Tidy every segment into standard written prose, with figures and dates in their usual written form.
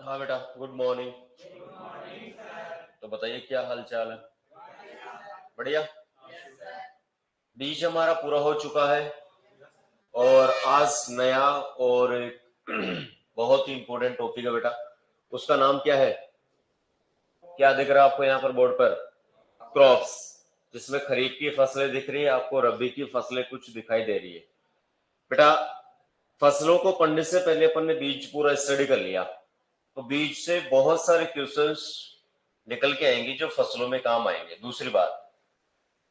हाँ बेटा, good morning. तो बताइए क्या हाल चाल है? बढ़िया। बीज हमारा पूरा हो चुका है और आज नया और एक बहुत ही इंपॉर्टेंट टॉपिक है बेटा। उसका नाम क्या है? क्या दिख रहा है आपको यहाँ पर बोर्ड पर? क्रॉप्स। जिसमें खरीफ की फसलें दिख रही है आपको, रबी की फसलें कुछ दिखाई दे रही है। बेटा, फसलों को पढ़ने से पहले अपन ने बीज पूरा स्टडी कर लिया, तो बीज से बहुत सारे क्वेश्चंस निकल के आएंगे जो फसलों में काम आएंगे। दूसरी बात,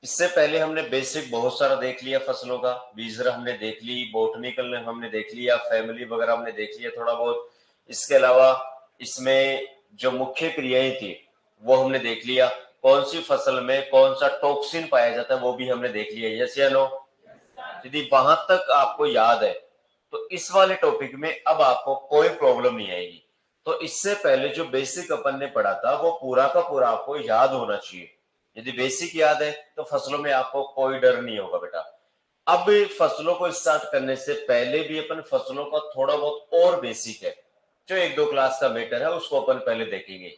इससे पहले हमने बेसिक बहुत सारा देख लिया फसलों का, बीजर हमने देख ली, बोटनिकल हमने देख लिया, फैमिली वगैरह हमने देख लिया थोड़ा बहुत। इसके अलावा इसमें जो मुख्य क्रियाएं थी वो हमने देख लिया। कौन सी फसल में कौन सा टॉक्सिन पाया जाता है वो भी हमने देख लिया। यस या नो? यदि वहां तक आपको याद है तो इस वाले टॉपिक में अब आपको कोई प्रॉब्लम नहीं आएगी। तो इससे पहले जो बेसिक अपन ने पढ़ा था वो पूरा का पूरा आपको याद होना चाहिए। यदि बेसिक याद है तो फसलों में आपको कोई डर नहीं होगा बेटा। अब फसलों को स्टार्ट करने से पहले भी अपन फसलों का थोड़ा बहुत और बेसिक है, जो एक दो क्लास का मैटर है, उसको अपन पहले देखेंगे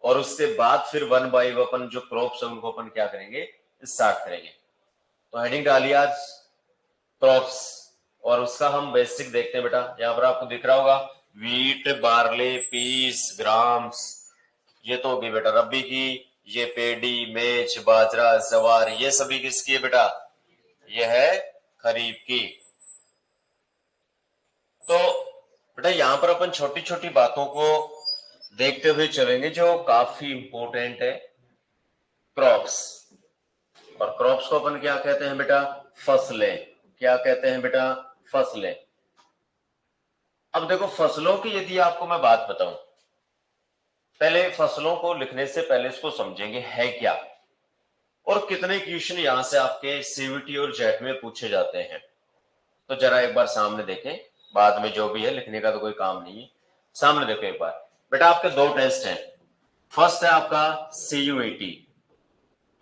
और उसके बाद फिर वन बाय वन अपन जो क्रॉप्स है उनको अपन क्या करेंगे, स्टार्ट करेंगे। तो हेडिंग डालिए आज क्रॉप्स, और उसका हम बेसिक देखते हैं बेटा। यहाँ पर आपको दिख रहा होगा वीट, बार्ले, पीस, ग्राम्स। ये तो होगी बेटा रबी की। ये पेडी, मेज, बाजरा, जवार, ये सभी किसकी है बेटा? ये है खरीफ की। तो बेटा यहाँ पर अपन छोटी छोटी बातों को देखते हुए चलेंगे जो काफी इंपॉर्टेंट है। क्रॉप्स, और क्रॉप्स को अपन क्या कहते हैं बेटा? फसलें। क्या कहते हैं बेटा? फसलें। अब देखो फसलों की यदि आपको मैं बात बताऊं, पहले फसलों को लिखने से पहले इसको समझेंगे है क्या, और कितने क्वेश्चन यहां से आपके सीवीटी और जेट में पूछे जाते हैं। तो जरा एक बार सामने देखें, बाद में जो भी है लिखने का तो कोई काम नहीं है। सामने देखो एक बार बेटा, आपके दो टेस्ट हैं। फर्स्ट है आपका सीयूईटी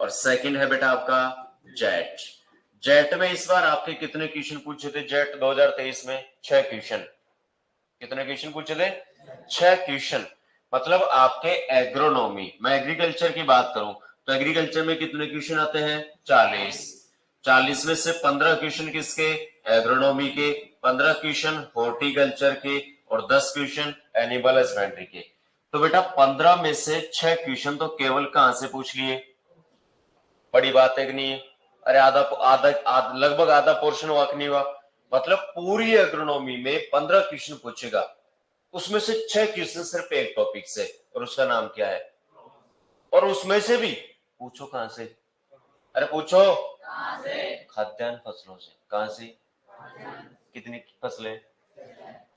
और सेकंड है बेटा आपका जेट। जेट में इस बार आपके कितने क्वेश्चन पूछे थे? जेट 2023 में 6 क्वेश्चन। कितने क्वेश्चन पूछे थे? 6 क्वेश्चन। मतलब आपके एग्रोनॉमी, मैं एग्रीकल्चर की बात करूं तो एग्रीकल्चर में कितने क्वेश्चन आते हैं? 40। 40 में से 15 क्वेश्चन किसके? एग्रोनॉमी के। 15 क्वेश्चन हॉर्टिकल्चर के और 10 क्वेश्चन एनिमल हस्बेंड्री के। तो बेटा 15 में से 6 क्वेश्चन तो केवल कहां से पूछ लिए? बड़ी बात है कि नहीं है? अरे आधा आधा लगभग आधा पोर्शन हुआ कि नहीं हुआ? मतलब पूरी एग्रोनॉमी में 15 क्वेश्चन पूछेगा, उसमें से 6 क्वेश्चन सिर्फ एक टॉपिक से, और उसका नाम क्या है? और उसमें से भी पूछो कहां से? अरे पूछो कहां से? खाद्यान्न फसलों से। कहां से? कितनी फसलें?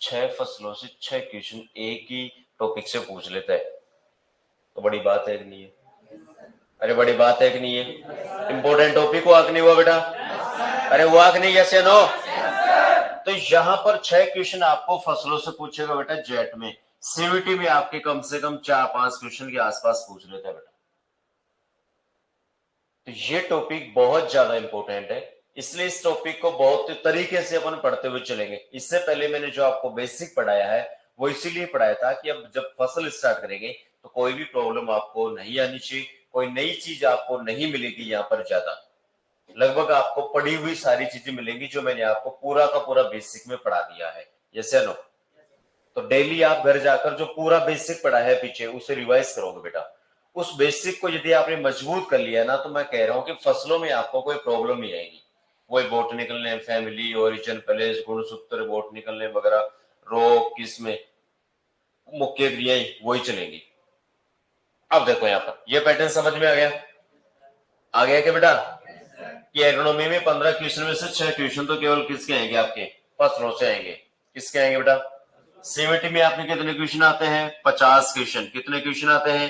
6 फसलों से 6 क्वेश्चन एक ही टॉपिक से पूछ लेता है। तो बड़ी बात है कि नहीं है? अरे बड़ी बात है कि नहीं है? इंपॉर्टेंट टॉपिक हुआ कि नहीं हुआ बेटा? अरे हुआ कि नहीं? यस या नो? तो यहां पर 6 क्वेश्चन आपको फसलों से पूछेगा बेटा जेट में। सीवीटी में आपके कम से कम 4-5 क्वेश्चन के आसपास पूछ लेता है बेटा। तो ये टॉपिक बहुत ज्यादा इंपॉर्टेंट है, इसलिए इस टॉपिक को बहुत तरीके से अपन पढ़ते हुए चलेंगे। इससे पहले मैंने जो आपको बेसिक पढ़ाया है वो इसीलिए पढ़ाया था कि अब जब फसल स्टार्ट करेंगे तो कोई भी प्रॉब्लम आपको नहीं आनी चाहिए, कोई नई चीज आपको नहीं मिलेगी यहाँ पर ज्यादा। लगभग आपको पढ़ी हुई सारी चीजें मिलेंगी जो मैंने आपको पूरा का पूरा बेसिक में पढ़ा दिया है। यस या नो? तो डेली आप घर जाकर जो पूरा बेसिक पढ़ा है पीछे उसे रिवाइज करोगे बेटा। उस बेसिक को यदि आपने मजबूत कर लिया ना, तो मैं कह रहा हूं कि फसलों में आपको कोई प्रॉब्लम नहीं आएगी। वही botanical name, family, origin, place, गुणसूत्र, बोटनिकल नेम वगैरह, रोग किसमें, मुख्य क्रियाएं वही चलेंगी। अब देखो यहाँ पर ये पैटर्न समझ में आ गया? आ गया क्या बेटा? कि एग्रोनॉमी में 15 क्वेश्चन में से 6 क्वेश्चन तो केवल किसके आएंगे? आपके फसलों से आएंगे। किसके आएंगे बेटा? सीवीटी में आपने कितने क्वेश्चन आते हैं? 50 क्वेश्चन। कितने क्वेश्चन आते हैं?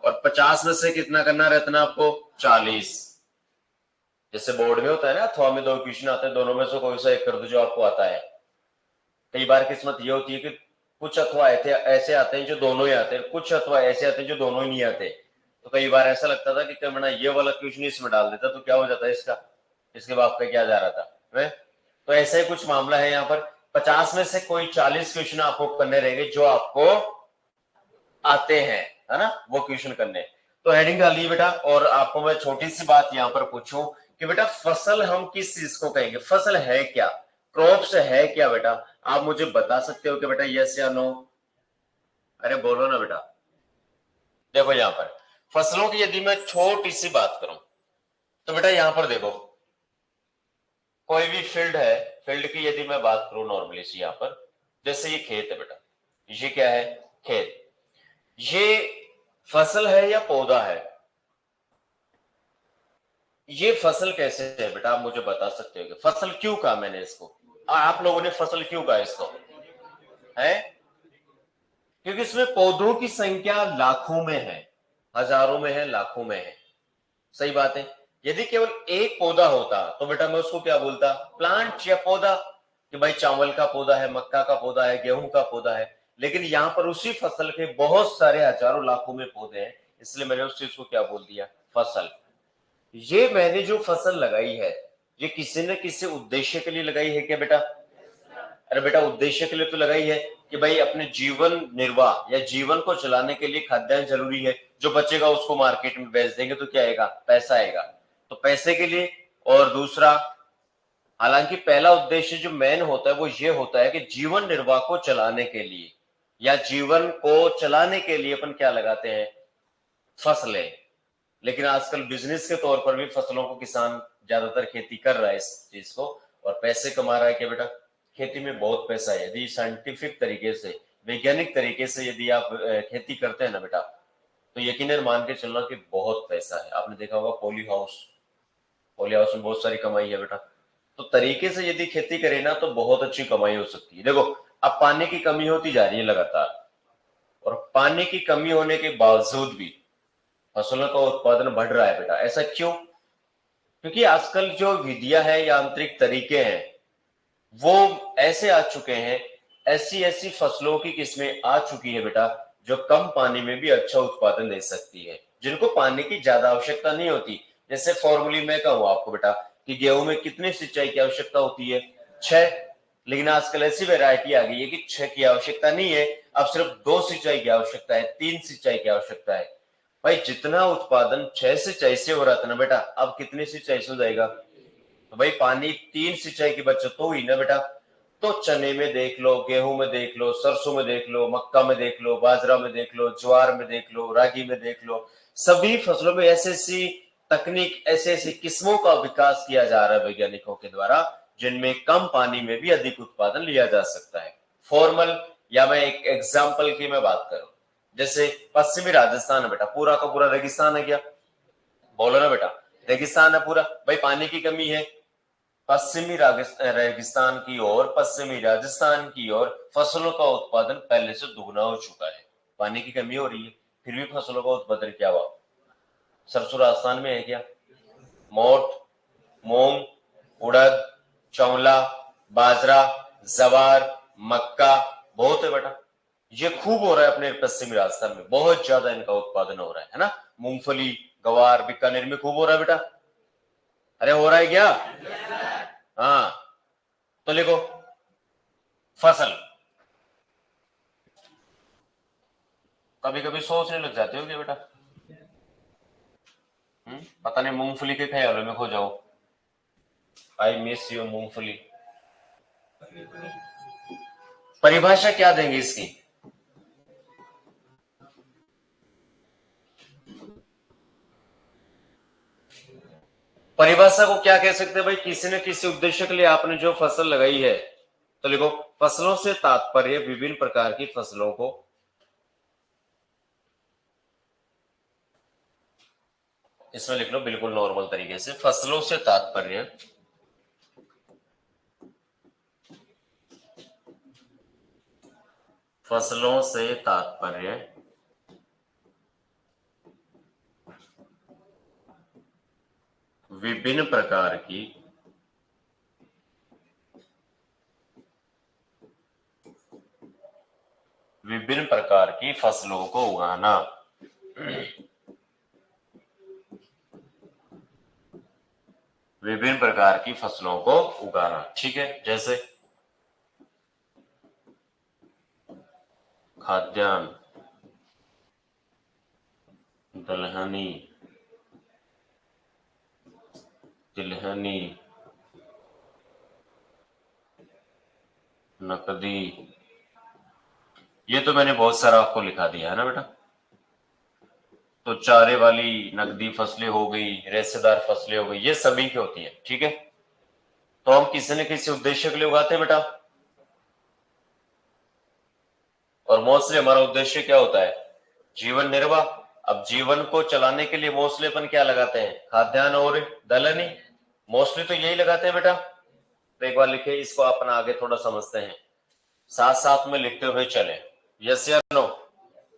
और 50 में से कितना करना रहता है आपको? 40। जैसे बोर्ड में होता है ना, अथवा में 2 क्वेश्चन आते हैं, दोनों में से कोई सा एक कर दो जो आपको आता है। कई बार किस्मत ये होती है कि कुछ अथवा ऐसे आते हैं जो दोनों ही आते हैं, कुछ अथवा ऐसे आते हैं जो दोनों ही नहीं आते। तो कई बार ऐसा लगता था कि क्या बना ये वाला क्वेश्चन इसमें डाल देता तो क्या हो जाता है इसका, इसके बाप पे क्या जा रहा था है? तो ऐसा ही कुछ मामला है यहाँ पर। 50 में से कोई 40 क्वेश्चन आपको करने रहेंगे जो आपको आते हैं, है ना, वो क्वेश्चन करने। तो हेडिंग डालिए बेटा। और आपको मैं छोटी सी बात यहां पर पूछूं कि बेटा फसल हम किस चीज को कहेंगे, फसल है क्या, क्रॉप्स है क्या बेटा, आप मुझे बता सकते हो कि बेटा यस या नो? अरे बोलो ना बेटा। देखो यहां पर फसलों की यदि मैं छोटी सी बात करूं तो बेटा यहां पर देखो, कोई भी फील्ड है, फील्ड की यदि मैं बात करूं नॉर्मली सी, यहां पर जैसे ये खेत है बेटा, ये क्या है, खेत। ये फसल है या पौधा है? ये फसल कैसे है बेटा, आप मुझे बता सकते हो कि फसल क्यों कहा मैंने इसको, आप लोगों ने फसल क्यों कहा इसको, है? क्योंकि इसमें पौधों की संख्या लाखों में है, हजारों में है, लाखों में है। सही बात है। यदि केवल एक पौधा होता तो बेटा मैं उसको क्या बोलता, प्लांट या पौधा, कि भाई चावल का पौधा है, मक्का का पौधा है, गेहूं का पौधा है। लेकिन यहां पर उसी फसल के बहुत सारे हजारों लाखों में पौधे हैं, इसलिए मैंने उस चीज को क्या बोल दिया, फसल। ये मैंने जो फसल लगाई है, ये किसी न किसी उद्देश्य के लिए लगाई है क्या बेटा? अरे बेटा उद्देश्य के लिए तो लगाई है कि भाई अपने जीवन निर्वाह या जीवन को चलाने के लिए खाद्यान्न जरूरी है, जो बचेगा उसको मार्केट में बेच देंगे तो क्या आएगा, पैसा आएगा, तो पैसे के लिए। और दूसरा, हालांकि पहला उद्देश्य जो मेन होता है वो ये होता है कि जीवन निर्वाह को चलाने के लिए या जीवन को चलाने के लिए अपन क्या लगाते हैं, फसलें। लेकिन आजकल बिजनेस के तौर पर भी फसलों को किसान ज्यादातर खेती कर रहा है इस चीज को, और पैसे कमा रहा है क्या बेटा, खेती में बहुत पैसा है। यदि साइंटिफिक तरीके से, वैज्ञानिक तरीके से यदि आप खेती करते हैं ना बेटा, तो यकीनन मान के चलना कि बहुत पैसा है। आपने देखा होगा पॉली हाउस, पॉली हाउस में बहुत सारी कमाई है बेटा। तो तरीके से यदि खेती करें ना तो बहुत अच्छी कमाई हो सकती है। देखो अब पानी की कमी होती जा रही है लगातार, और पानी की कमी होने के बावजूद भी फसलों का उत्पादन बढ़ रहा है बेटा। ऐसा क्यों? क्योंकि आजकल जो विधियां है, यांत्रिक तरीके हैं, वो ऐसे आ चुके हैं, ऐसी ऐसी फसलों की किस्में आ चुकी है बेटा, जो कम पानी में भी अच्छा उत्पादन दे सकती है, जिनको पानी की ज्यादा आवश्यकता नहीं होती। जैसे फॉर्मूली मैं कहूँ आपको बेटा कि गेहूं में कितनी सिंचाई की आवश्यकता होती है, 6। लेकिन आजकल ऐसी वैरायटी आ गई है कि 6 की आवश्यकता नहीं है, अब सिर्फ 2 सिंचाई की आवश्यकता है, 3 सिंचाई की आवश्यकता है। भाई जितना उत्पादन 6 सिंचाई से हो रहा था ना बेटा, अब कितनी सिंचाई से हो जाएगा? तो भाई पानी 3 सिंचाई की बचत तो हुई ना बेटा। तो चने में देख लो, गेहूं में देख लो, सरसों में देख लो, मक्का में देख लो, बाजरा में देख लो, ज्वार में देख लो, रागी में देख लो, सभी फसलों में ऐसी ऐसी तकनीक, ऐसी ऐसी किस्मों का विकास किया जा रहा है वैज्ञानिकों के द्वारा, जिनमें कम पानी में भी अधिक उत्पादन लिया जा सकता है। फॉर्मल, या मैं एक एग्जाम्पल की मैं बात करूं, जैसे पश्चिमी राजस्थान है बेटा, पूरा का पूरा रेगिस्तान है क्या? बोलो ना बेटा, रेगिस्तान है पूरा, भाई पानी की कमी है। पश्चिमी रेगिस्तान की ओर, पश्चिमी राजस्थान की ओर फसलों का उत्पादन पहले से दुगना हो चुका है, पानी की कमी हो रही है, फिर भी फसलों का उत्पादन क्या हुआ? सरसों राजस्थान में है क्या? मोठ, मूंग, उड़द, चौला, बाजरा, जवार, मक्का, बहुत है बेटा। ये खूब हो रहा है अपने पश्चिमी राजस्थान में, बहुत ज्यादा इनका उत्पादन हो रहा है ना। मूंगफली, गवार बीकानेर में खूब हो रहा है बेटा। अरे हो रहा है क्या? हाँ। तो देखो फसल, कभी कभी सोचने लग जाते हो क्या बेटा? पता नहीं मूंगफली के ख्यालों में खो जाओ। आई मिस यू मूंगफली। परिभाषा क्या देंगे इसकी? परिभाषा को क्या कह सकते हैं भाई, किसी न किसी उद्देश्य के लिए आपने जो फसल लगाई है। तो देखो फसलों से तात्पर्य विभिन्न प्रकार की फसलों को, इसमें लिख लो बिल्कुल नॉर्मल तरीके से, फसलों से तात्पर्य फसलों से तात्पर्य विभिन्न प्रकार की विभिन्न प्रकार की फसलों को उगाना। विभिन्न प्रकार की फसलों को उगाना, ठीक है। जैसे खाद्यान्न, दलहनी, तिलहनी, नकदी। ये तो मैंने बहुत सारा आपको लिखा दिया है ना बेटा। तो चारे वाली नकदी फसलें हो गई, रेशेदार फसलें हो गई, ये सभी की होती है, ठीक है। तो हम किसी न किसी उद्देश्य के लिए उगाते हैं बेटा, और मोस्टली हमारा उद्देश्य क्या होता है? जीवन निर्वाह। अब जीवन को चलाने के लिए मोस्टली अपन क्या लगाते हैं? खाद्यान्न और दलहनी। मोस्टली तो यही लगाते हैं बेटा। तो एक बार लिखे, इसको अपन आगे थोड़ा समझते हैं, साथ साथ में लिखते हुए चले, यस या नो,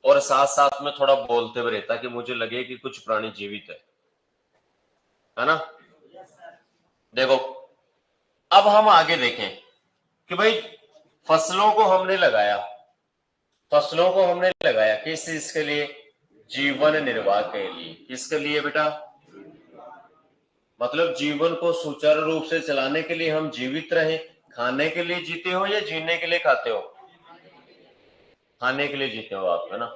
और साथ साथ में थोड़ा बोलते हुए, ताकि मुझे लगे कि कुछ प्राणी जीवित है ना। देखो, अब हम आगे देखें कि भाई फसलों को हमने लगाया, फसलों को हमने लगाया किस चीज के लिए? जीवन निर्वाह के लिए। किसके लिए बेटा? मतलब जीवन को सुचारू रूप से चलाने के लिए हम जीवित रहे। खाने के लिए जीते हो या जीने के लिए खाते हो? खाने के लिए जीते हो आप, है ना।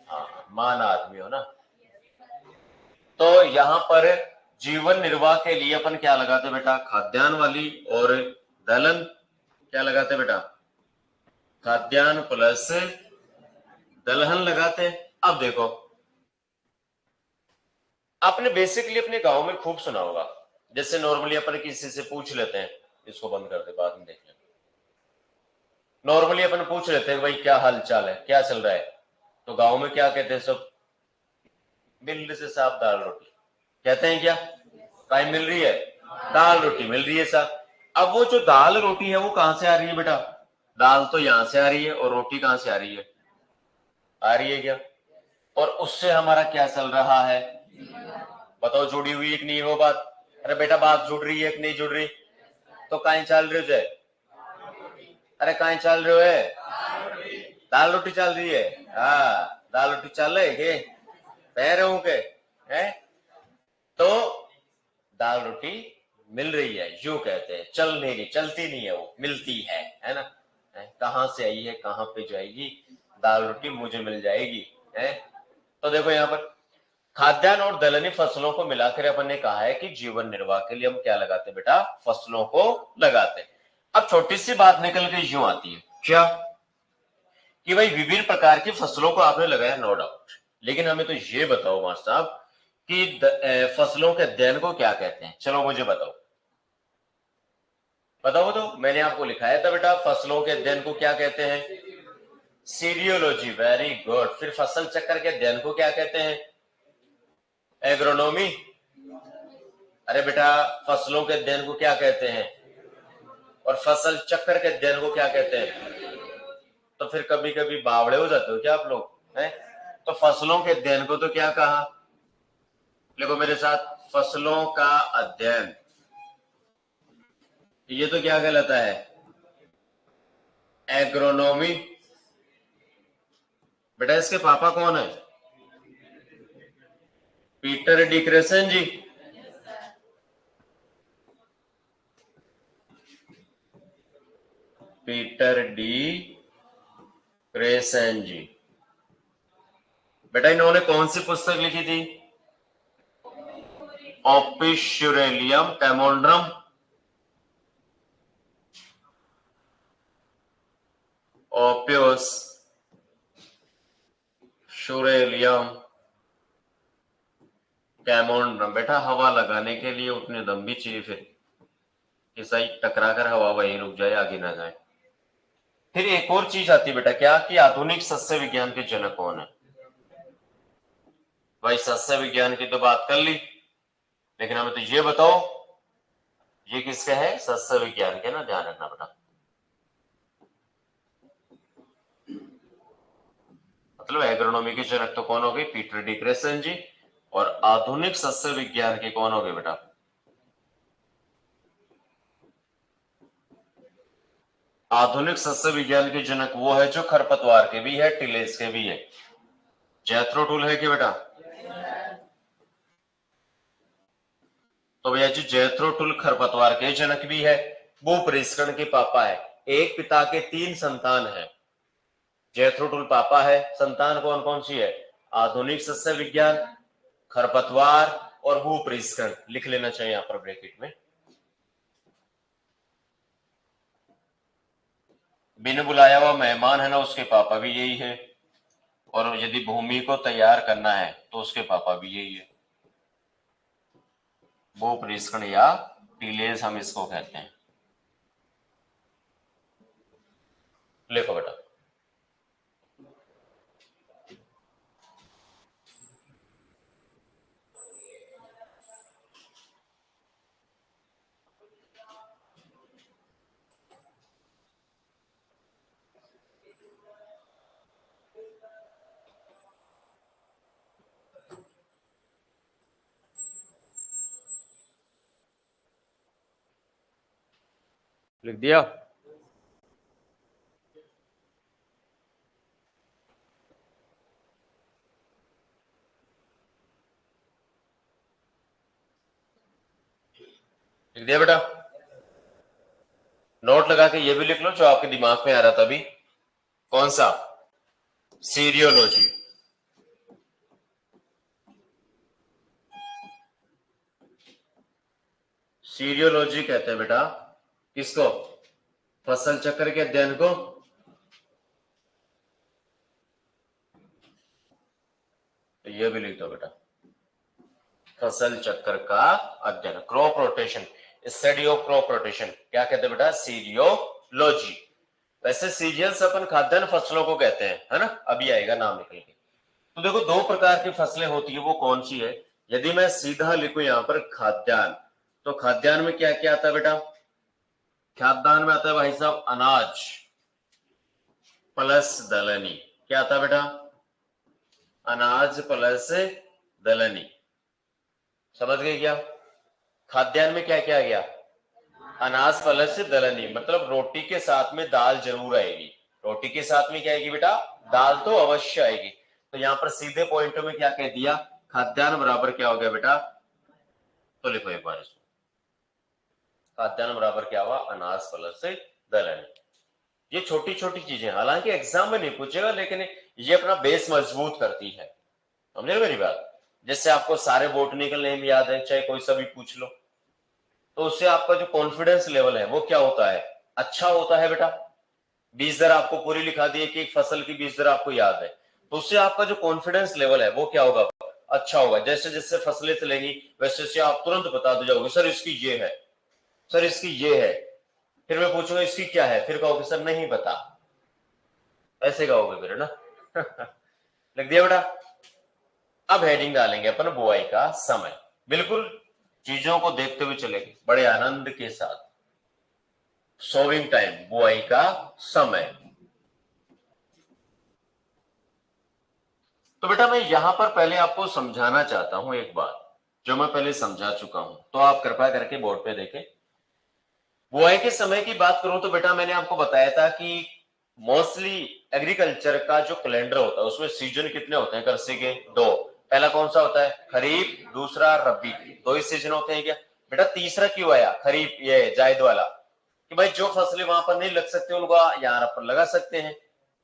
हाँ, मान आदमी हो ना। तो यहाँ पर जीवन निर्वाह के लिए अपन क्या लगाते बेटा? खाद्यान्न वाली और दलहन। क्या लगाते बेटा? खाद्यान्न प्लस दलहन लगाते हैं। अब देखो, आपने बेसिकली अपने गांव में खूब सुना होगा, जैसे नॉर्मली अपन किसी से पूछ लेते हैं, इसको बंद कर दे, बाद में देख लें। नॉर्मली अपन पूछ लेते हैं भाई क्या हाल चाल है, क्या चल रहा है, तो गांव में क्या कहते हैं सब? मिल रही से साहब दाल रोटी कहते हैं क्या? कहीं मिल रही है? दाल रोटी मिल रही है साहब। अब वो जो दाल रोटी है वो कहां से आ रही है बेटा? दाल तो यहां से आ रही है, और रोटी कहां से आ रही है? आ रही है क्या? और उससे हमारा क्या चल रहा है? बताओ, जुड़ी हुई एक नहीं वो बात? अरे बेटा, बात जुड़ रही है कि नहीं जुड़ रही? तो कहीं चल रहे हो जाए? अरे कहीं चल रहे हो है? दाल रोटी चल रही है। हाँ, दाल रोटी चल रही है पैरों के है। तो दाल रोटी मिल रही है, यूं कहते हैं। चल नहीं रही, चलती नहीं है, वो मिलती है ना। कहां से आई है, कहां पे जाएगी? दाल रोटी मुझे मिल जाएगी है। तो देखो यहाँ पर खाद्यान्न और दलहनी फसलों को मिलाकर अपन ने कहा है कि जीवन निर्वाह के लिए हम क्या लगाते बेटा? फसलों को लगाते। अब छोटी सी बात निकल के यूं आती है, क्या कि भाई विभिन्न प्रकार की फसलों को आपने लगाया, नो डाउट, लेकिन हमें तो ये बताओ मास्टर साहब कि फसलों के अध्ययन को क्या कहते हैं? चलो मुझे बताओ, बताओ। तो मैंने आपको लिखाया था बेटा, फसलों के अध्ययन को क्या कहते हैं? सीरियोलॉजी, वेरी गुड। फिर फसल चक्र के अध्ययन को क्या कहते हैं? एग्रोनॉमी। अरे बेटा, फसलों के अध्ययन को क्या कहते हैं? और फसल चक्र के अध्ययन को क्या कहते हैं? तो फिर कभी कभी बावड़े हो जाते हो क्या आप लोग हैं? तो फसलों के अध्ययन को तो क्या कहा? देखो मेरे साथ, फसलों का अध्ययन, ये तो क्या कहलाता है? एग्रोनॉमी। बेटा इसके पापा कौन है? पीटर डिक्रेसन जी। पीटर डी क्रेसन जी। बेटा इन्होंने कौन सी पुस्तक लिखी थी? ऑपिश्यूरेलियम कैमोड्रम। ओपियस शुरेलियम कैमोड्रम। बेटा हवा लगाने के लिए उतने दम भी चाहिए फिर, कि सही टकरा कर हवा वहीं रुक जाए, आगे ना जाए। फिर एक और चीज आती है बेटा, क्या कि आधुनिक सस्य विज्ञान के जनक कौन है? भाई सस्य विज्ञान की तो बात कर ली, लेकिन हमें तो ये बताओ ये किसका है? सस्य विज्ञान के ना, ध्यान रखना बेटा। मतलब एग्रोनॉमी के जनक तो कौन हो गए? पीटर डिक्रेसन जी। और आधुनिक सस्य विज्ञान के कौन हो गए बेटा? आधुनिक सस्य विज्ञान के जनक वो है जो खरपतवार के भी है, टिलेस के भी है। जैथरो टूल है कि बेटा? तो भैया जी, जैथरो टूल खरपतवार के जनक भी है, वो परिष्करण के पापा है। एक पिता के 3 संतान है। जैथरो टूल पापा है, संतान कौन कौन सी है? आधुनिक सस्य विज्ञान, खरपतवार और भूपरिष्करण लिख लेना चाहिए यहां पर ब्रैकेट में। बिन बुलाया हुआ मेहमान है ना, उसके पापा भी यही है, और यदि भूमि को तैयार करना है तो उसके पापा भी यही है। भूपरिष्करण या टीलेज हम इसको कहते हैं। लिखो बेटा। लिख दिया। लिख दिया बेटा। नोट लगा के ये भी लिख लो जो आपके दिमाग में आ रहा था अभी। कौन सा? सीरियोलॉजी। सीरियोलॉजी कहते हैं बेटा किसको? फसल चक्र के अध्ययन को। तो ये भी लिख दो बेटा, फसल चक्र का अध्ययन, crop rotation, study of crop rotation क्या कहते हैं बेटा? सीरियोलॉजी। वैसे सीरियल्स अपन खाद्यान्न फसलों को कहते हैं, है ना, अभी आएगा नाम निकल के। तो देखो दो प्रकार की फसलें होती है, वो कौन सी है? यदि मैं सीधा लिखूं यहां पर खाद्यान्न, तो खाद्यान्न में क्या क्या आता है बेटा? खाद्यान्न में आता है भाई साहब अनाज प्लस दलहनी। क्या आता है बेटा? अनाज प्लस दलहनी। समझ गए क्या? खाद्यान्न में क्या क्या आ गया? अनाज प्लस दलहनी, मतलब रोटी के साथ में दाल जरूर आएगी। रोटी के साथ में क्या आएगी बेटा? दाल तो अवश्य आएगी। तो यहां पर सीधे पॉइंटों में क्या कह दिया? खाद्यान्न बराबर क्या हो गया बेटा? तो लिखो एक बार इसको, खाद्यान्न बराबर क्या हुआ? अनाज प्लस दलहनी। ये छोटी छोटी चीजें हालांकि एग्जाम में नहीं पूछेगा, लेकिन ये अपना बेस मजबूत करती है। समझे मेरी बात? जैसे आपको सारे बोटनिकल नेम याद है, चाहे कोई सा भी पूछ लो, तो उससे आपका जो कॉन्फिडेंस लेवल है वो क्या होता है? अच्छा होता है बेटा। बीज दर आपको पूरी लिखा दी है कि एक फसल की बीज दर आपको याद है, तो उससे आपका जो कॉन्फिडेंस लेवल है वो क्या होगा? अच्छा होगा। जैसे जैसे फसलें चलेंगी वैसे वैसे आप तुरंत बता दो जाओगे, सर इसकी ये है, सर इसकी ये है। फिर मैं पूछूंगा इसकी क्या है, फिर कहोगे सर नहीं पता। ऐसे कहोगे फिर, है ना? लिख दिया बेटा। अब हेडिंग डालेंगे अपन बुआई का समय। बिल्कुल चीजों को देखते हुए चलेंगे बड़े आनंद के साथ। सोविंग टाइम, बुआई का समय। तो बेटा मैं यहां पर पहले आपको समझाना चाहता हूं एक बात, जो मैं पहले समझा चुका हूं, तो आप कृपया करके बोर्ड पे देखें। बुआई के समय की बात करूं तो बेटा मैंने आपको बताया था कि मोस्टली एग्रीकल्चर का जो कैलेंडर होता है उसमें सीजन कितने होते हैं कृषि के? दो। पहला कौन सा होता है? खरीफ, दूसरा रबी। दो ही सीजन होते हैं क्या बेटा? तीसरा क्यों आया खरीफ, ये जायद वाला, कि भाई जो फसलें वहां पर नहीं लग सकती उनको यहाँ पर लगा सकते हैं।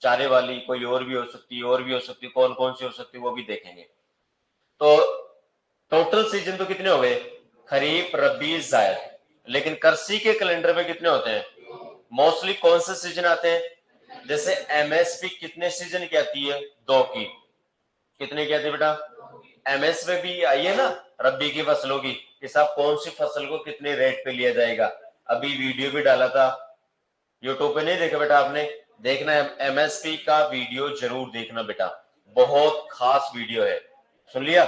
चारे वाली कोई और भी हो सकती है, और भी हो सकती है, कौन कौन सी हो सकती है वो भी देखेंगे। तो टोटल सीजन तो कितने हो गए? खरीफ, रबी, जायद। लेकिन कृषि के कैलेंडर में कितने होते हैं? मोस्टली कौन से सीजन आते हैं? जैसे एमएसपी कितने सीजन की आती है? दो की। कितने की आती है बेटा? एमएसपी भी आई है ना रबी की फसलों की, कि साहब कौन सी फसल को कितने रेट पे लिया जाएगा। अभी वीडियो भी डाला था यूट्यूब पे, नहीं देखा बेटा आपने? देखना है एमएसपी का वीडियो, जरूर देखना बेटा, बहुत खास वीडियो है। सुन लिया?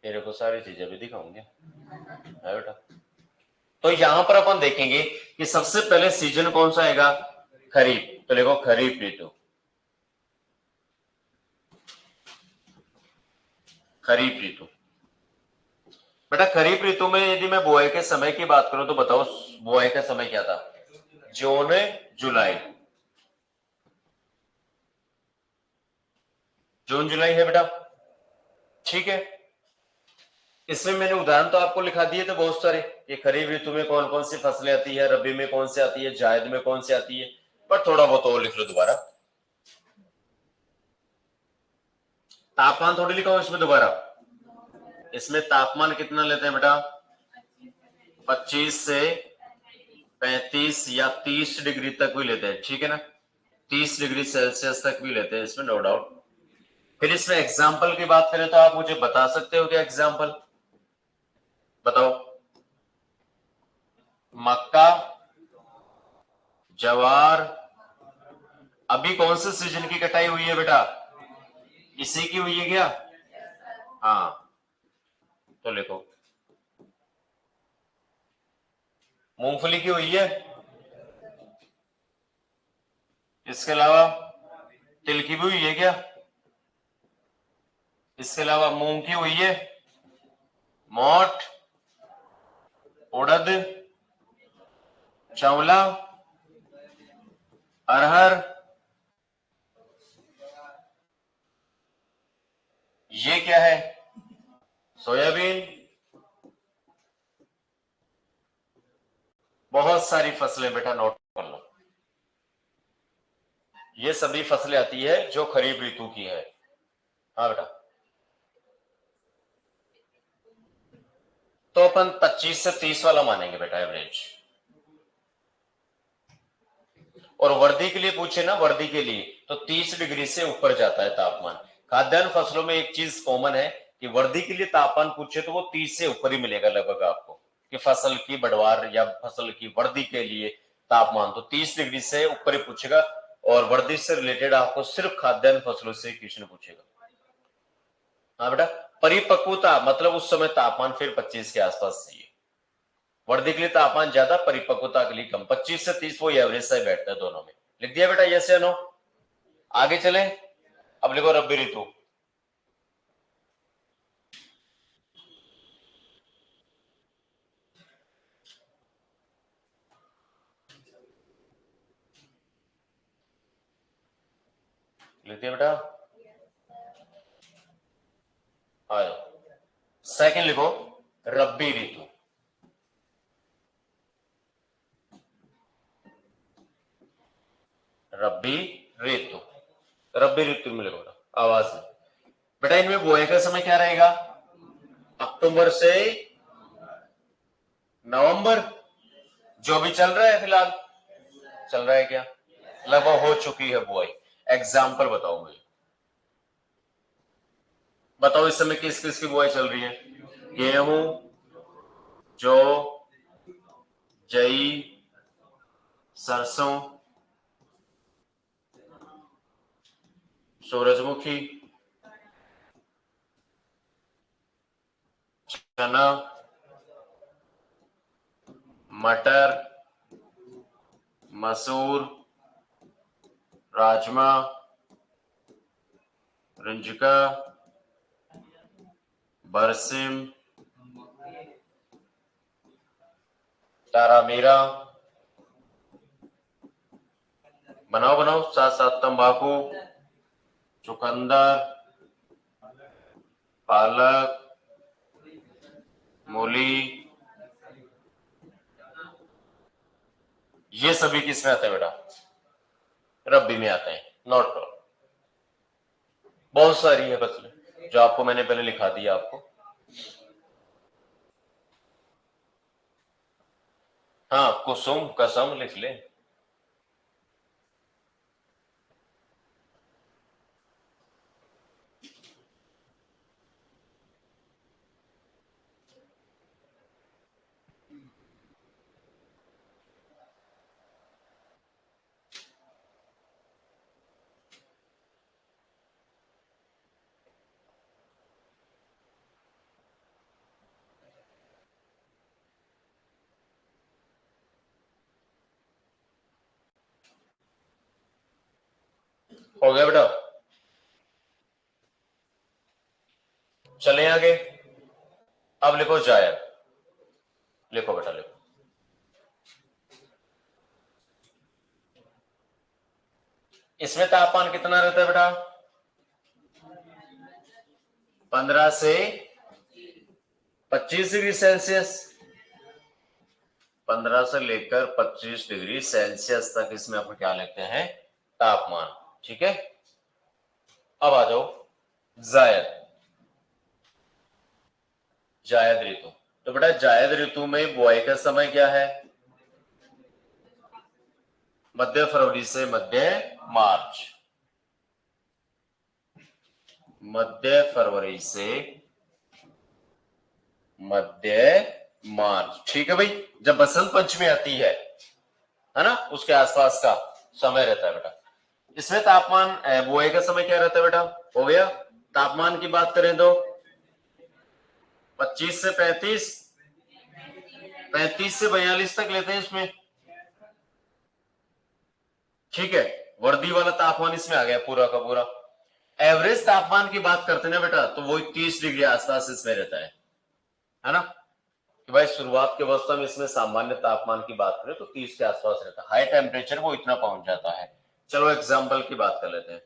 तेरे को सारी चीजें भी दिखाऊंगे, है बेटा। तो यहां पर अपन देखेंगे कि सबसे पहले सीजन कौन सा आएगा? खरीफ। तो देखो खरीफ ऋतु, खरीफ ऋतु। बेटा खरीफ ऋतु में यदि मैं बुआई के समय की बात करूं तो बताओ बुआई का समय क्या था? जून जुलाई। जून जुलाई है बेटा, ठीक है। इसमें मैंने उदाहरण तो आपको लिखा दिए थे बहुत सारे, कि खरीफ ऋतु में कौन कौन सी फसलें आती है, रबी में कौन सी आती है, जायद में कौन सी आती है। पर थोड़ा बहुत और लिख लो दोबारा। तापमान थोड़ी लिखा हो इसमें दोबारा, इसमें तापमान कितना लेते हैं बेटा, 25 से 35 या 30 डिग्री तक भी लेते हैं, ठीक है ना, 30 डिग्री सेल्सियस तक भी लेते हैं, इसमें नो डाउट। फिर इसमें एग्जाम्पल की बात करें तो आप मुझे बता सकते हो क्या एग्जाम्पल, बताओ। मक्का, जवार, अभी कौन से सीजन की कटाई हुई है बेटा, इसी की हुई है क्या, हाँ, तो लिखो मूंगफली की हुई है, इसके अलावा तिल की भी हुई है क्या, इसके अलावा मूंग की हुई है, मोठ, उड़द, चवला, अरहर, ये क्या है, सोयाबीन, बहुत सारी फसलें बेटा नोट कर लो, ये सभी फसलें आती है जो खरीफ ऋतु की है। हाँ बेटा, तो अपन 25 से 30 वाला मानेंगे बेटा एवरेज। और वर्दी के लिए पूछे ना, वर्दी के लिए तो 30 डिग्री से ऊपर जाता है तापमान। खाद्यान्न फसलों में एक चीज कॉमन है कि वर्दी के लिए तापमान पूछे तो वो 30 से ऊपर ही मिलेगा लगभग आपको, कि फसल की बढ़वार या फसल की वर्दी के लिए तापमान तो 30 डिग्री से ऊपर ही पूछेगा। और वर्दी से रिलेटेड आपको सिर्फ खाद्यान्न फसलों से क्वेश्चन पूछेगा। हाँ बेटा, परिपक्वता मतलब उस समय तापमान फिर 25 के आसपास चाहिए, वर्दी के लिए तापमान ज्यादा, परिपक्वता के लिए कम, 25 से 30 वो एवरेज से बैठता है दोनों में। लिख दिया बेटा, यस या नो। आगे चलें, अब लिखो रब्बी ऋतु। लिख दिया बेटा, आयो। सेकंड लिखो रब्बी ऋतु। रब्बी ऋतु, रब्बी ऋतु में लिखो बेटा आवाज में। बेटा इनमें बोए का समय क्या रहेगा, अक्टूबर से नवंबर, जो भी चल रहा है फिलहाल, चल रहा है क्या, लगभग हो चुकी है बुआई। एग्जाम्पल बताओ मुझे, बताओ इस समय किस किस की बुआई चल रही है, गेहूं, जौ, जई, सरसों, सूरजमुखी, चना, मटर, मसूर, राजमा, रंजिका, बरसिम, तारामीरा, बनाओ बनाओ, साथ साथ तंबाकू, चुकंदर, पालक, मूली, ये सभी किसमें आते हैं बेटा, रब्बी में आते हैं। नोट करो, बहुत सारी है फसलें जो आपको मैंने पहले लिखा दिया आपको। हाँ, कुसुम कसम लिख ले। हो गया बेटा, चले आगे। अब लिखो जायद, लिखो बेटा लिखो। इसमें तापमान कितना रहता है बेटा, 15 से 25 डिग्री सेल्सियस, 15 से लेकर 25 डिग्री सेल्सियस तक इसमें अपन क्या लेते हैं, तापमान, ठीक है। अब आ जाओ जायद, जायद ऋतु। तो बेटा जायद ऋतु में बुआई का समय क्या है? मध्य फरवरी से मध्य मार्च, मध्य फरवरी से मध्य मार्च। ठीक है भाई, जब बसंत पंचमी आती है ना, उसके आसपास का समय रहता है बेटा। इसमें तापमान, बुआई का समय क्या रहता है बेटा? हो गया। तापमान की बात करें तो 25 से 35, 35 से 42 तक लेते हैं इसमें। ठीक है, वर्दी वाला तापमान इसमें आ गया पूरा का पूरा। एवरेज तापमान की बात करते हैं ना बेटा, तो वो 30 डिग्री आसपास इसमें रहता है ना, कि भाई शुरुआत के अवस्था में इसमें सामान्य तापमान की बात करें तो 30 के आसपास रहता है। हाई टेम्परेचर वो इतना पहुंच जाता है। चलो एग्जाम्पल की बात कर लेते हैं।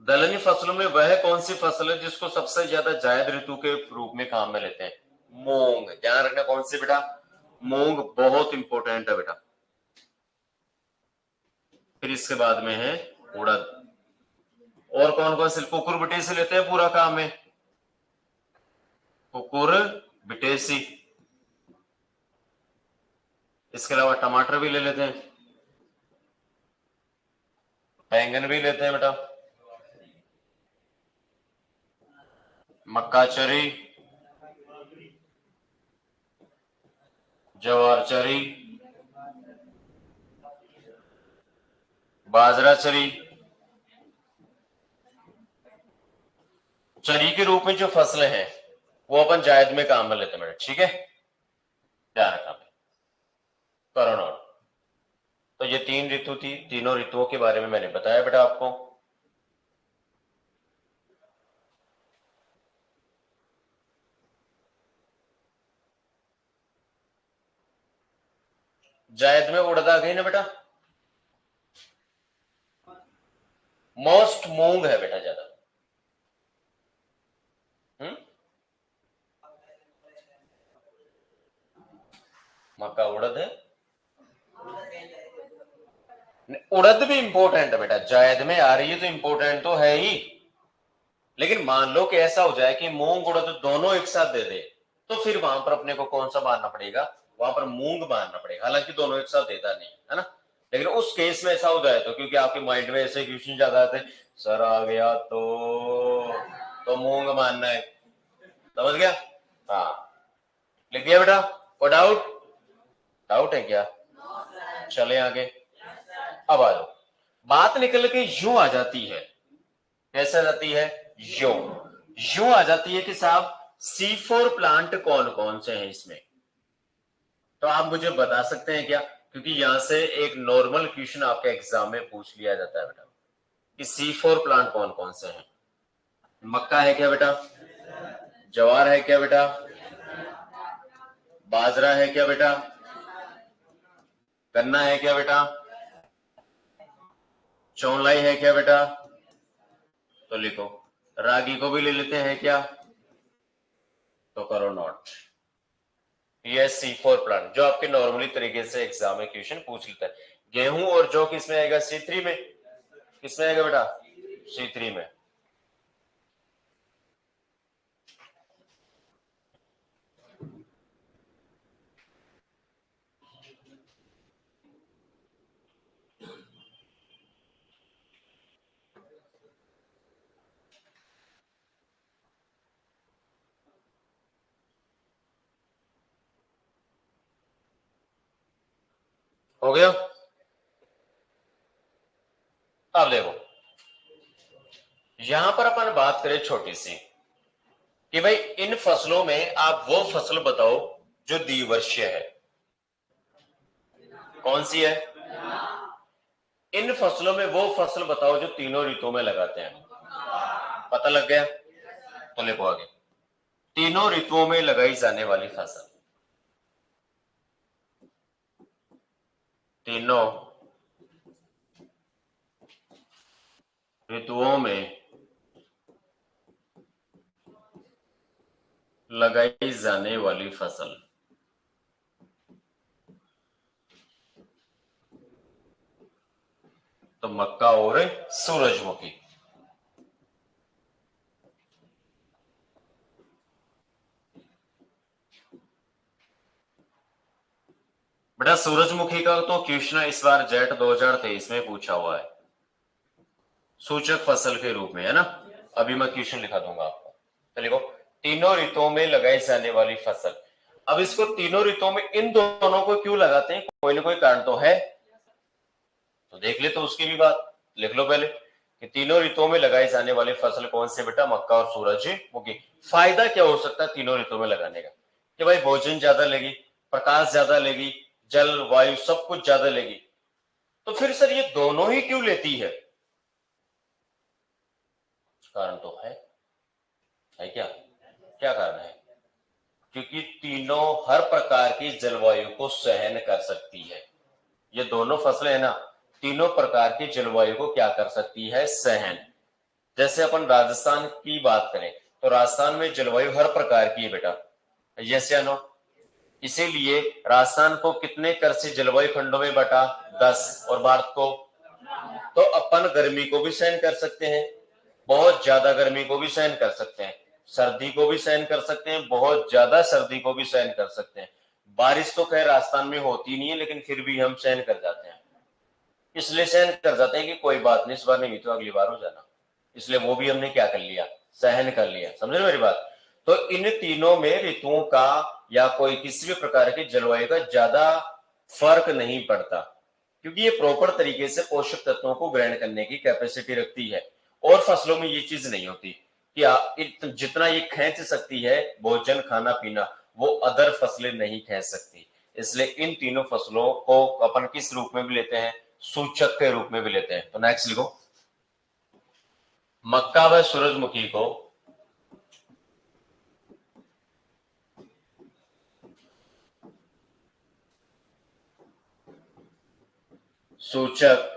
दलहनी फसलों में वह कौन सी फसल है जिसको सबसे ज्यादा जायद ऋतु के रूप में काम में लेते हैं? मूंग। ध्यान रखना, कौन सी बेटा? मूंग बहुत इंपॉर्टेंट है बेटा। फिर इसके बाद में है उड़द। और कौन कौन से? कुकुर बिटेसी लेते हैं पूरा काम में, कुकुर बिटेसी। इसके अलावा टमाटर भी ले लेते हैं, बैंगन भी लेते हैं बेटा, मक्का चरी, जवार चरी, बाजरा चरी। चरी के रूप में जो फसलें हैं वो अपन जायद में काम में लेते हैं बेटा। ठीक है, ध्यान रखना। करण और, तो ये 3 ऋतु थी, तीनों ऋतुओं के बारे में मैंने बताया बेटा आपको। जायद में उड़द आ गई ना बेटा। मोस्ट मूंग है बेटा ज्यादा। मक्का उड़द है। उड़द भी इंपॉर्टेंट है बेटा, जायद में आ रही है तो इंपॉर्टेंट तो है ही। लेकिन मान लो कि ऐसा हो जाए कि मूंग उड़द दोनों एक साथ दे दे, तो फिर वहां पर अपने को कौन सा मानना पड़ेगा? वहां पर मूंग मानना पड़ेगा। हालांकि दोनों एक साथ देता नहीं है ना, लेकिन उस केस में ऐसा हो जाए तो, क्योंकि आपके माइंड में ऐसे क्वेश्चन ज्यादा आते हैं, सर आ गया तो मूंग मानना है। समझ गया? हाँ, लिख दिया बेटा। कोई डाउट? डाउट है क्या? चले आगे। अब आ जाओ, बात निकल के यूं आ जाती है। कैसे आ जाती है? यूं यूं आ जाती है कि साहब C4 प्लांट कौन कौन से हैं इसमें? तो आप मुझे बता सकते हैं क्या? क्योंकि यहां से एक नॉर्मल क्वेश्चन आपके एग्जाम में पूछ लिया जाता है बेटा, कि C4 प्लांट कौन कौन से हैं। मक्का है क्या बेटा? जवार है क्या बेटा? बाजरा है क्या बेटा? गन्ना है क्या बेटा? चौलाई है क्या बेटा? तो लिखो। रागी को भी ले लेते हैं क्या? तो करो नोट। ये C4 प्लांट जो आपके नॉर्मली तरीके से एग्जाम में क्वेश्चन पूछ लेता है। गेहूं और जौ किसमें आएगा? C3 में। किसमें आएगा बेटा? C3 में। हो गया? अब देखो, यहां पर अपन बात करें छोटी सी, कि भाई इन फसलों में आप वो फसल बताओ जो द्विवर्षीय है। कौन सी है? इन फसलों में वो फसल बताओ जो तीनों ऋतुओं में लगाते हैं। पता लग गया? तो लिखो आगे, तीनों ऋतुओं में लगाई जाने वाली फसल। तीनों ऋतुओं में लगाई जाने वाली फसल। तो मक्का और सूरजमुखी। बेटा सूरजमुखी का तो क्वेश्चन इस बार जेट 2023 में पूछा हुआ है, सूचक फसल के रूप में, है ना। अभी मैं क्वेश्चन लिखा दूंगा आपको। तो लिखो, तीनों ऋतुओं में लगाई जाने वाली फसल। अब इसको तीनों ऋतुओं में इन दोनों को क्यों लगाते हैं, कोई ना कोई कारण तो है, तो देख ले। तो उसकी भी बात लिख लो पहले कि तीनों ऋतुओं में लगाई जाने वाली फसल कौन से बेटा, मक्का और सूरजमुखी। फायदा क्या हो सकता है तीनों ऋतुओं में लगाने का, कि भाई भोजन ज्यादा लेगी, प्रकाश ज्यादा लेगी, जल वायु सब कुछ ज्यादा लेगी। तो फिर सर ये दोनों ही क्यों लेती है, कारण तो है क्या, क्या कारण है, क्योंकि तीनों हर प्रकार की जलवायु को सहन कर सकती है। ये दोनों फसलें है ना, तीनों प्रकार की जलवायु को क्या कर सकती है, सहन। जैसे अपन राजस्थान की बात करें तो राजस्थान में जलवायु हर प्रकार की है बेटा, यस या नो। इसीलिए राजस्थान को कितने कृषि जलवायु खंडों में बटा, 10, और भारत को। तो अपन गर्मी को भी सहन कर सकते हैं, बहुत ज्यादा गर्मी को भी सहन कर सकते हैं, सर्दी को भी सहन कर सकते हैं, बहुत ज्यादा सर्दी को भी सहन कर सकते हैं। बारिश तो खैर राजस्थान में होती नहीं है, लेकिन फिर भी हम सहन कर जाते हैं। इसलिए सहन कर जाते हैं कि कोई बात नहीं, इस बार नहीं हुई तो अगली बार हो जाना, इसलिए वो भी हमने क्या कर लिया, सहन कर लिया। समझे मेरी बात। तो इन तीनों में ऋतुओं का या कोई किसी भी प्रकार की जलवायु का ज्यादा फर्क नहीं पड़ता, क्योंकि ये प्रॉपर तरीके से पोषक तत्वों को ग्रहण करने की कैपेसिटी रखती है। और फसलों में ये चीज नहीं होती कि जितना ये खींच सकती है भोजन खाना पीना, वो अदर फसलें नहीं खींच सकती। इसलिए इन तीनों फसलों को अपन किस रूप में भी लेते हैं, सूचक के रूप में भी लेते हैं। तो नेक्स्ट लिखो, मक्का व सूरजमुखी को सूचक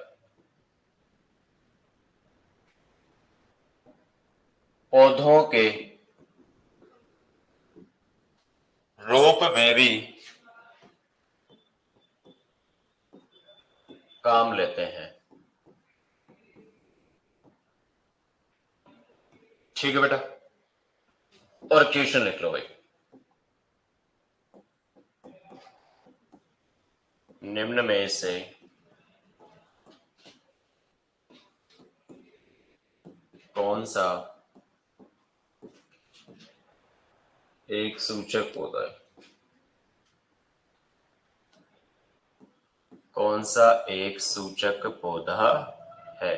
पौधों के रूप में भी काम लेते हैं। ठीक है बेटा, और क्वेश्चन लिख लो भाई, निम्न में से कौन सा एक सूचक पौधा है, कौन सा एक सूचक पौधा है।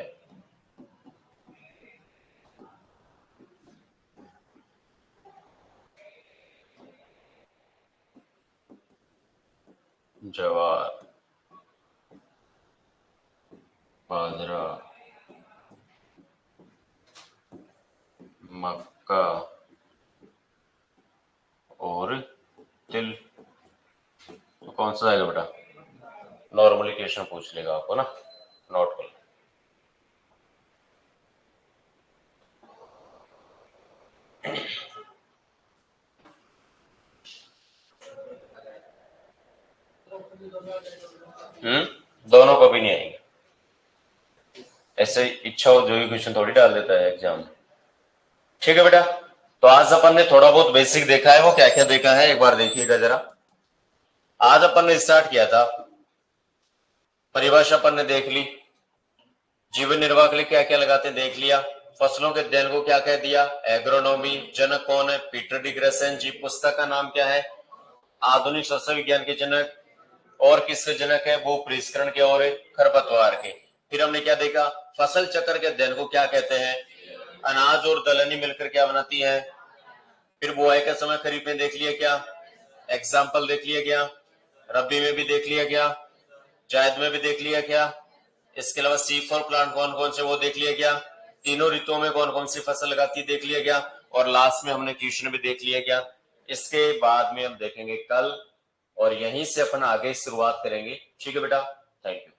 ज्वार, बाजरा, मक्का और तिल। तो कौन सा आएगा बेटा, नॉर्मली क्वेश्चन पूछ लेगा आपको ना, नोट कर। दोनों कभी नहीं आएंगे, ऐसे इच्छा हो जो भी क्वेश्चन थोड़ी डाल देता है एग्जाम। ठीक है बेटा, तो आज अपन ने थोड़ा बहुत बेसिक देखा है, वो क्या क्या देखा है एक बार देखिएगा जरा। आज अपन ने स्टार्ट किया था, परिभाषा अपन ने देख ली, जीवन निर्वाह के लिए क्या क्या लगाते हैं देख लिया, फसलों के अध्ययन को क्या कह दिया, एग्रोनॉमी। जनक कौन है, पीटर डी ग्रेसन जी। पुस्तक का नाम क्या है, आधुनिक सस्य विज्ञान के जनक। और किसके जनक है, वो परिष्करण के और खरपतवार के। फिर हमने क्या देखा, फसल चक्र के अध्ययन को क्या कहते हैं, अनाज और दलहनी मिलकर क्या बनाती है। फिर बुआई का समय खरीफ में देख लिया क्या, एग्जाम्पल देख लिया क्या, रबी में भी देख लिया क्या, जायद में भी देख लिया क्या। इसके अलावा सी फॉर प्लांट कौन कौन से वो देख लिया क्या, तीनों ऋतुओं में कौन कौन सी फसल लगाती है देख लिया क्या, और लास्ट में हमने क्वेश्चन भी देख लिया क्या। इसके बाद में हम देखेंगे कल, और यहीं से अपन आगे शुरुआत करेंगे। ठीक है बेटा, थैंक यू।